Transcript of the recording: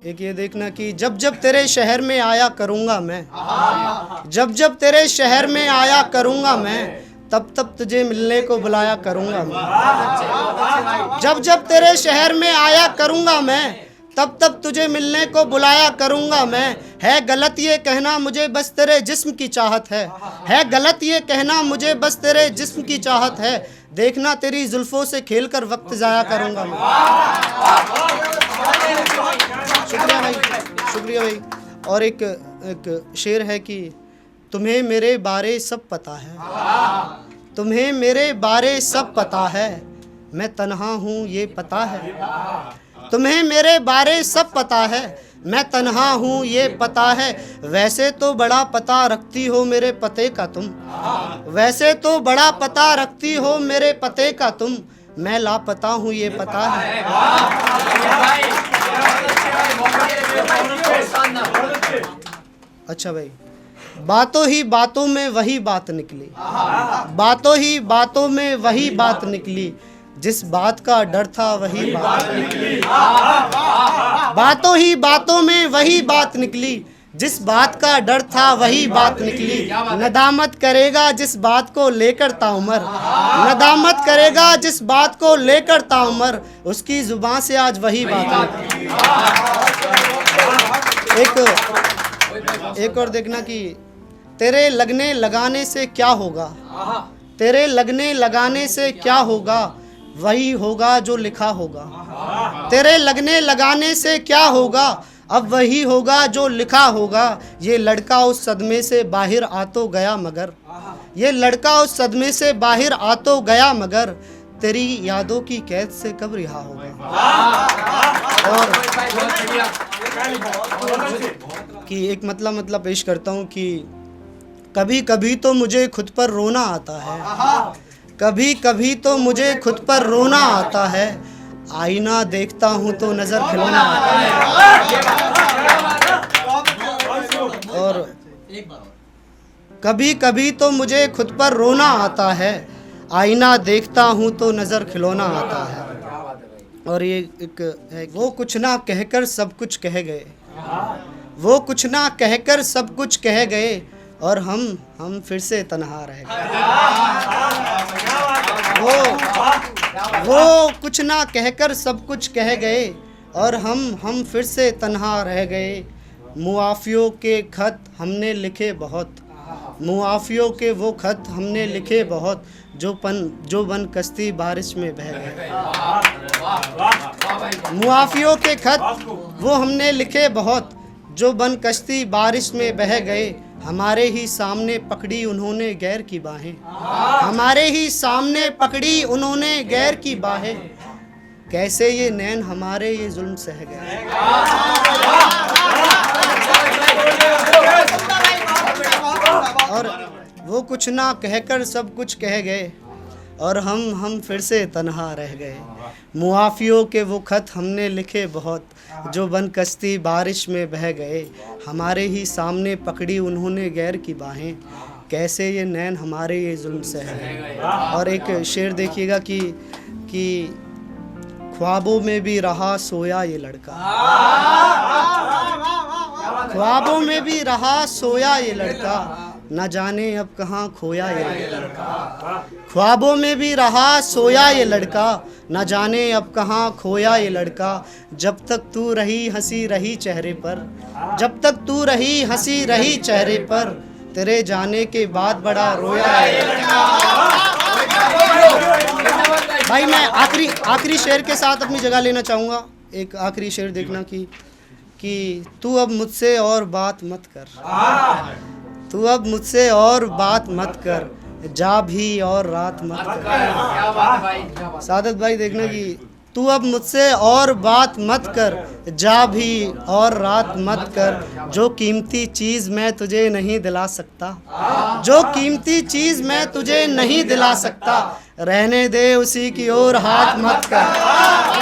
एक ये देखना कि जब जब तेरे शहर में आया करूँगा मैं, जब जब तेरे शहर में आया करूँगा मैं, तब तब तुझे मिलने को बुलाया करूँगा मैं। जब जब तेरे शहर में आया करूँगा मैं, तब तब तुझे मिलने को बुलाया करूँगा मैं। है गलत ये कहना मुझे बस तेरे जिस्म की चाहत है गलत ये कहना मुझे बस तेरे जिस्म की चाहत है। देखना तेरी जुल्फों से खेल कर वक्त ज़ाया करूँगा मैं। शुक्रिया भाई, शुक्रिया भाई। और एक शेर है कि तुम्हें मेरे बारे सब पता है, तुम्हें मेरे बारे सब पता है, मैं तन्हा हूँ ये पता है। तुम्हें मेरे बारे सब पता है, मैं तन्हा हूँ ये पता है। वैसे तो बड़ा पता रखती हो मेरे पते का तुम, वैसे तो बड़ा पता रखती हो मेरे पते का तुम, मैं लापता हूँ ये पता है। अच्छा भाई, बातों ही बातों में वही बात निकली, बातों ही बातों में वही बात निकली, जिस बात का डर था वही बात निकली। बातों ही बातों में वही बात निकली, जिस बात का डर था वही बात निकली। नदामत करेगा जिस बात को लेकर ताउमर, नदामत करेगा जिस बात को लेकर ताउमर, उसकी जुबान से आज वही बात निकली। एक और देखना कि तेरे लगने लगाने से क्या होगा, तेरे लगने लगाने से क्या होगा, वही होगा जो लिखा होगा। तेरे लगने लगाने से क्या होगा, अब वही होगा जो लिखा होगा। ये लड़का उस सदमे से बाहर आ तो गया मगर, ये लड़का उस सदमे से बाहर आ तो गया मगर, तेरी यादों की कैद से कब रिहा होगा। और कि एक मतलब पेश करता हूँ कि कभी कभी तो मुझे खुद पर रोना आता है, कभी कभी तो मुझे खुद पर रोना आता है, आईना देखता हूँ तो नजर खिलौना आता है। और कभी कभी तो मुझे खुद पर रोना आता है, आईना देखता हूँ तो नजर खिलौना आता है। और ये एक है, वो कुछ ना कहकर सब कुछ कह गए, वो कुछ ना कहकर सब कुछ कह गए, और हम फिर से तन्हा रह गए। वो कुछ ना कहकर सब कुछ कह गए, और हम फिर से तन्हा रह गए। मुआफ़ियों के खत हमने लिखे बहुत, मुआफ़ियों के वो खत हमने लिखे बहुत, जो बन कश्ती बारिश में बह गए। मुआफ़ियों के खत वो हमने लिखे बहुत, जो बन कश्ती बारिश में बह गए। हमारे ही सामने पकड़ी उन्होंने गैर की बाहें, हमारे ही सामने पकड़ी उन्होंने गैर की बाहें, कैसे ये नैन हमारे ये जुल्म सह गए। और वो कुछ ना कहकर सब कुछ कह गए, और हम फिर से तन्हा रह गए। मुआफ़ियों के वो खत हमने लिखे बहुत, जो बन कश्ती बारिश में बह गए। हमारे ही सामने पकड़ी उन्होंने गैर की बाहें, कैसे ये नैन हमारे ये जुल्म सह गए। और एक शेर देखिएगा कि ख्वाबों में भी रहा सोया ये लड़का, ख्वाबों में भी रहा सोया ये लड़का, न जाने अब कहाँ खोया ये लड़का। ख्वाबों में भी रहा सोया ये लड़का, न जाने अब कहाँ खोया ये लड़का। जब तक तू रही हंसी रही चेहरे पर, जब तक तू रही हंसी रही चेहरे पर, तेरे जाने के बाद बड़ा रोया ये लड़का। भाई मैं आखिरी शेर के साथ अपनी जगह लेना चाहूँगा। एक आखिरी शेर देखना कि तू अब मुझसे और बात मत कर, तू अब मुझसे और बात मत कर, जा भी और रात मत कर। सादत भाई देखना कि तू अब मुझसे और बात मत कर, जा भी और रात मत कर। जो कीमती चीज़ मैं तुझे नहीं दिला सकता, जो कीमती चीज़ मैं तुझे नहीं दिला सकता, रहने दे उसी की ओर हाथ मत कर।